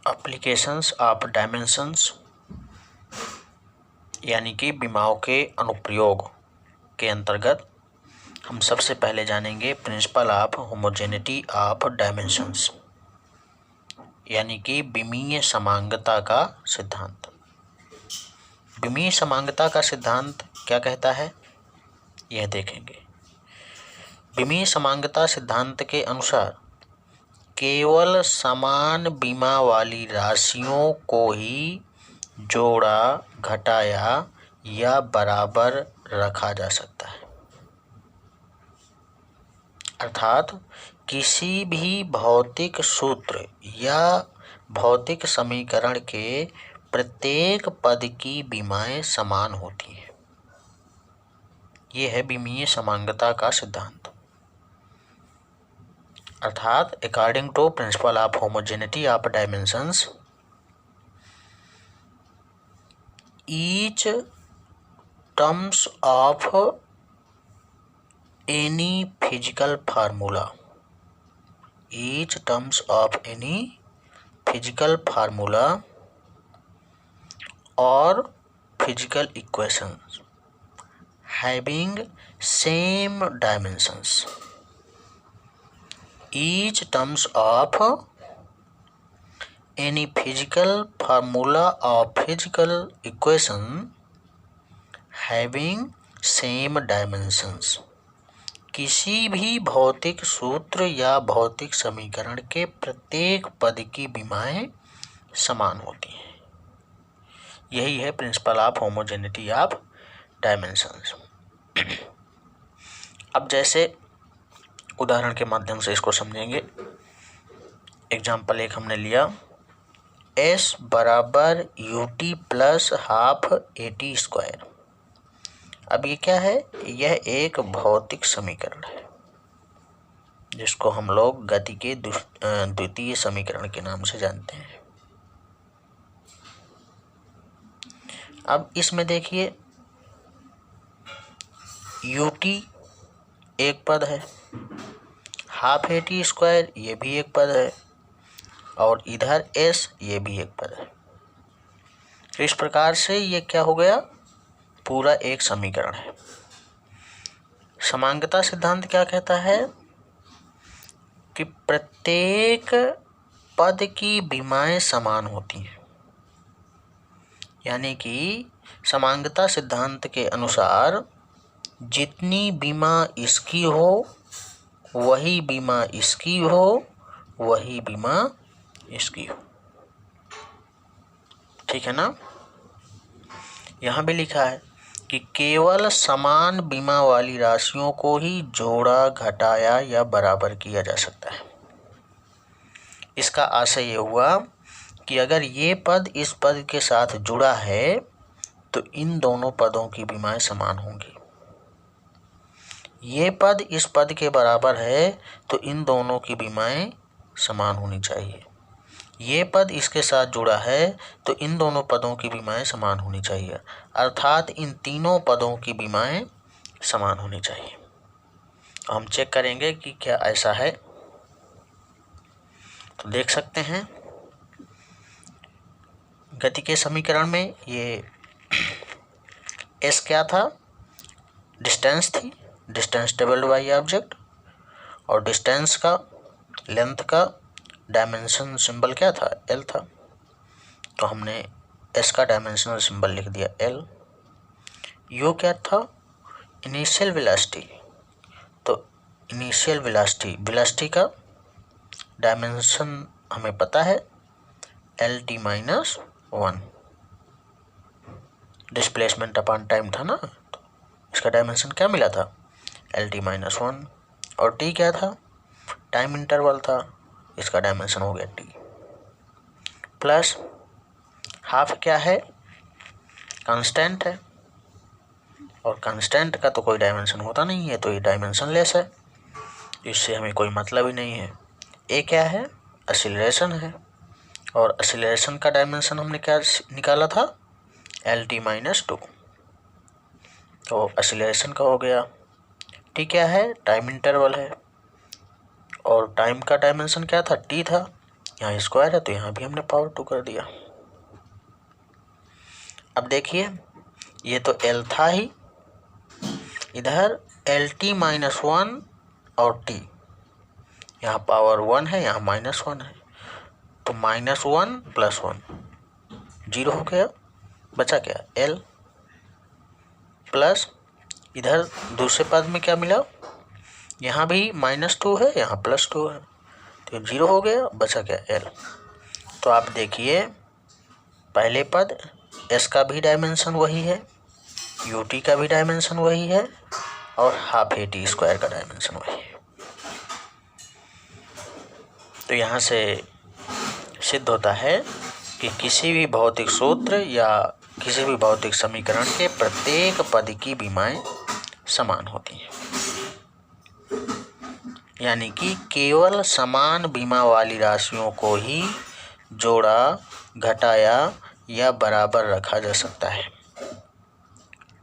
Applications of dimensions यानी कि विमाओं के अनुप्रयोग के अंतर्गत हम सबसे पहले जानेंगे principal of homogeneity of dimensions यानी कि विमीय समांगता का सिद्धांत। विमीय समांगता का सिद्धांत क्या कहता है यह देखेंगे। विमीय समांगता सिद्धांत के अनुसार केवल समान विमा वाली राशियों को ही जोड़ा, घटाया या बराबर रखा जा सकता है। अर्थात किसी भी भौतिक सूत्र या भौतिक समीकरण के प्रत्येक पद की विमाएं समान होती हैं। यह है विमीय समांगता का सिद्धांत। अर्थात according to principle of homogeneity of dimensions, each terms of any physical formula or physical equations having same dimensions. Each terms of any physical formula or physical equation having same dimensions. किसी भी भौतिक सूत्र या भौतिक समीकरण के प्रत्येक पद की विमाएं समान होती हैं। यही है principal of homogeneity of dimensions. अब जैसे उदाहरण के माध्यम से इसको समझेंगे। एग्जाम्पल एक हमने लिया, S बराबर UT plus half AT square. अब ये क्या है? यह एक भौतिक समीकरण है जिसको हम लोग गति के द्वितीय समीकरण के नाम से जानते हैं। अब इसमें देखिए, UT एक पद है, हाफ AT स्क्वायर ये भी एक पद है, और इधर S ये भी एक पद है। तो इस प्रकार से ये क्या हो गया? पूरा एक समीकरण है। समांगता सिद्धांत क्या कहता है कि प्रत्येक पद की विमाएं समान होती हैं। यानी कि समांगता सिद्धांत के अनुसार जितनी विमा इसकी हो वही विमा इसकी हो, वही विमा इसकी हो। ठीक है ना? यहाँ भी लिखा है कि केवल समान विमा वाली राशियों को ही जोड़ा, घटाया या बराबर किया जा सकता है। इसका आशय ये हुआ कि अगर ये पद इस पद के साथ जुड़ा है तो इन दोनों पदों की विमाएं समान होंगी। ये पद इस पद के बराबर है तो इन दोनों की विमाएं समान होनी चाहिए। ये पद इसके साथ जुड़ा है तो इन दोनों पदों की विमाएं समान होनी चाहिए। अर्थात इन तीनों पदों की विमाएं समान होनी चाहिए। हम चेक करेंगे कि क्या ऐसा है। तो देख सकते हैं गति के समीकरण में ये S क्या था? डिस्टेंस थी, डिस्टेंस डिवाइडेड बाय ऑब्जेक्ट, और डिस्टेंस का, लेंथ का डायमेंशन सिंबल क्या था? L था। तो हमने S का डायमेंशनल सिंबल लिख दिया L। U क्या था? Initial velocity. तो इनिशियल वेलोसिटी का डायमेंशन हमें पता है LT minus 1। Displacement upon time था ना, तो इसका डायमेंशन क्या मिला था? LT minus 1। और T क्या था? टाइम इंटरवल था, इसका डायमेंशन हो गया T। प्लस हाफ क्या है? कांस्टेंट है, और कांस्टेंट का तो कोई डायमेंशन होता नहीं है, तो ये डायमेंशन लेस है, इससे हमें कोई मतलब ही नहीं है। ए क्या है? एक्सीलरेशन है, और एक्सीलरेशन का डायमेंशन हमने क्या निकाला था? LT minus 2। तो एक्सीलरेशन का हो गया। T क्या है? टाइम इंटरवल है, और टाइम का डायमेंशन क्या था? T था, यहाँ स्क्वायर है तो यहाँ भी हमने पावर 2 कर दिया। अब देखिए ये तो L था ही, इधर LT माइनस 1 और T, यहाँ पावर 1 है, यहाँ माइनस 1 है, तो माइनस 1 प्लस 1 0 हो गया, बचा क्या L प्लस इधर दूसरे पद में क्या मिला, यहाँ भी -2 है, यहाँ +2 है, तो 0 हो गया, बचा क्या L। तो आप देखिए पहले पद S का भी डायमेंशन वही है, UT का भी डायमेंशन वही है, और हाफ AT स्क्वायर का डायमेंशन वही है। तो यहाँ से सिद्ध होता है कि किसी भी भौतिक सूत्र या किसी भी भौतिक समीकरण के प्रत्येक पद की विमाएं समान होती हैं, यानी कि केवल समान विमा वाली राशियों को ही जोड़ा, घटाया या बराबर रखा जा सकता है।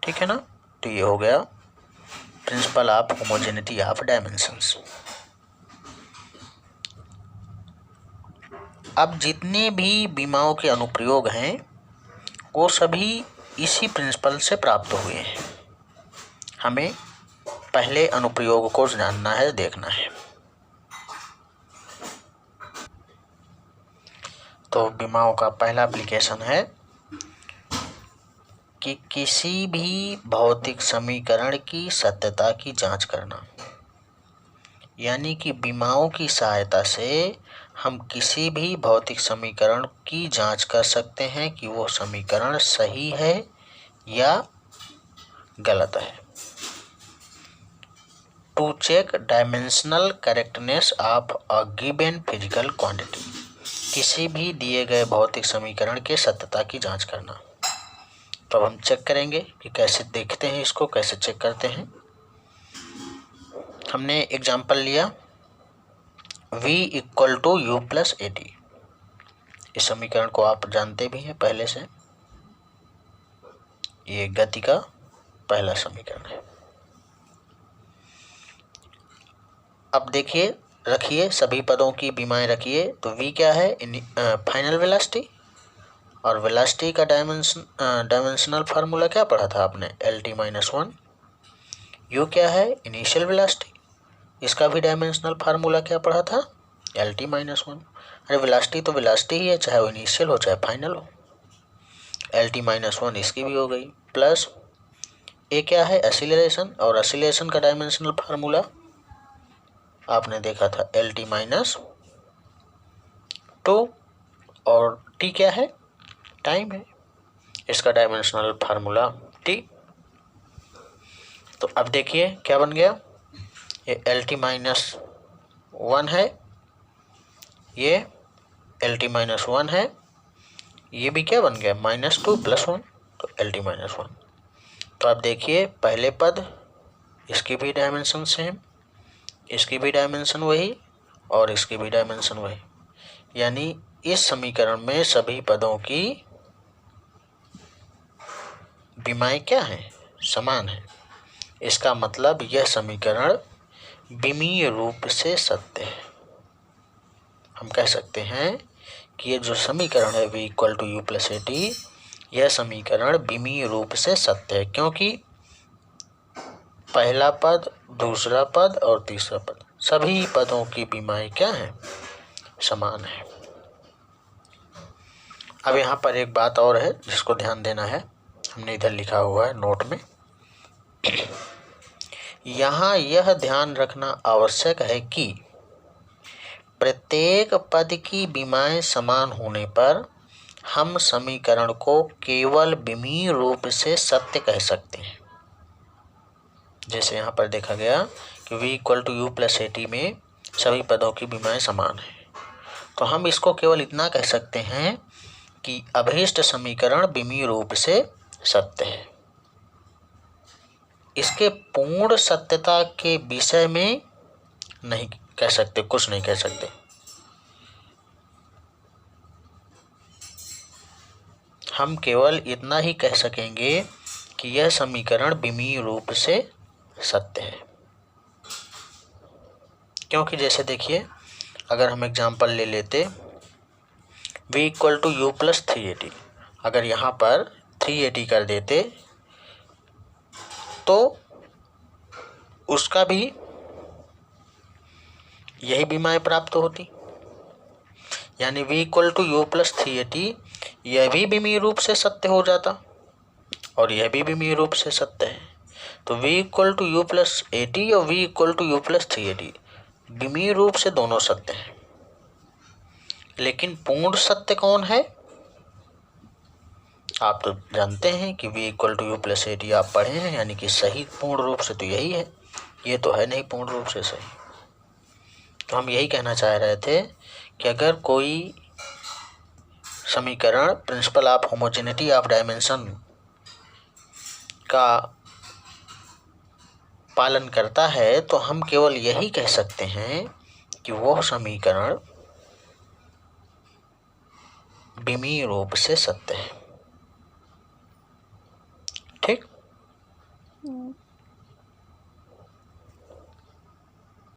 ठीक है ना। तो ये हो गया principal of homogeneity of dimensions. अब जितने भी विमाओं के अनुप्रयोग हैं वो सभी इसी प्रिंसिपल से प्राप्त हुए हैं। हमें पहले अनुप्रयोग को जानना है, देखना है। तो विमाओं का पहला एप्लीकेशन है कि किसी भी भौतिक समीकरण की सत्यता की जांच करना, यानी कि विमाओं की सहायता से हम किसी भी भौतिक समीकरण की जांच कर सकते हैं कि वो समीकरण सही है या गलत है। To check dimensional correctness of a given physical quantity, किसी भी दिए गए भौतिक समीकरण के सत्यता की जांच करना। तो अब हम चेक करेंगे कि कैसे देखते हैं इसको, कैसे चेक करते हैं। हमने एग्जाम्पल लिया V = U + AT। इस समीकरण को आप जानते भी हैं पहले से, ये गति का पहला समीकरण है। अब देखिए, रखिए सभी पदों की विमाएं रखिए। तो V क्या है, फाइनल वेलोसिटी, और वेलोसिटी का डायमेंशनल फार्मूला क्या पढ़ा था आपने, LT - 1। U क्या है, इनिशियल वेलोसिटी, इसका भी डायमेंशनल फार्मूला क्या पढ़ा था, LT - 1। अरे वेलोसिटी तो वेलोसिटी ही है, चाहे वो इनिशियल हो चाहे फाइनल हो। LT - 1 इसकी भी हो गई, प्लस A क्या है, एक्सीलरेशन, और एक्सीलरेशन का डायमेंशनल फार्मूला आपने देखा था LT - 2, और T क्या है, टाइम है, इसका डायमेंशनल फार्मूला T। तो अब देखिए क्या बन गया, ये LT - 1 है, ये LT - 1 है, ये भी क्या बन गया, -2 + 1, तो LT - 1। तो आप देखिए पहले पद, इसकी भी डायमेंशन सेम, इसकी भी डायमेंशन वही, और इसकी भी डायमेंशन वही, यानी इस समीकरण में सभी पदों की विमाएं क्या हैं, समान है। इसका मतलब यह समीकरण विमीय रूप से सत्य है। हम कह सकते हैं कि ये जो समीकरण है V = U + AT, यह समीकरण विमीय रूप से सत्य है, क्योंकि पहला पद, दूसरा पद और तीसरा पद, सभी पदों की विमाएं क्या हैं, समान है। अब यहाँ पर एक बात और है जिसको ध्यान देना है, हमने इधर लिखा हुआ है नोट में। यहाँ यह ध्यान रखना आवश्यक है कि प्रत्येक पद की विमाएं समान होने पर हम समीकरण को केवल विमीय रूप से सत्य कह सकते हैं। जैसे यहाँ पर देखा गया कि V = U + AT में सभी पदों की विमाएं समान हैं, तो हम इसको केवल इतना कह सकते हैं कि अभीष्ट समीकरण विमीय रूप से सत्य है। इसके पूर्ण सत्यता के विषय में नहीं कह सकते, कुछ नहीं कह सकते। हम केवल इतना ही कह सकेंगे कि यह समीकरण विमीय रूप से सत्य है। क्योंकि जैसे देखिए, अगर हम एग्जाम्पल ले लेते v equal to u plus 380। अगर यहाँ पर 380 कर देते तो उसका भी यही बीमाएँ प्राप्त होती, यानी v equal to u plus 380 यह भी विमीय रूप से सत्य हो जाता और यह भी विमीय रूप से सत्य है। तो v equal to u plus 80 और v equal to u plus 380 विमीय रूप से दोनों सत्य हैं। लेकिन पूर्ण सत्य कौन है? आप तो जानते हैं कि v equal to u plus 80 आप पढ़े हैं, यानी कि सही पूर्ण रूप से तो यही है, ये तो है नहीं पूर्ण रूप से सही। तो हम यही कहना चाह रहे थे कि अगर कोई समीकरण principal of homogeneity of dimension का पालन करता है तो हम केवल यही कह सकते हैं कि वह समीकरण विमीय रूप से सत्य है। ठीक।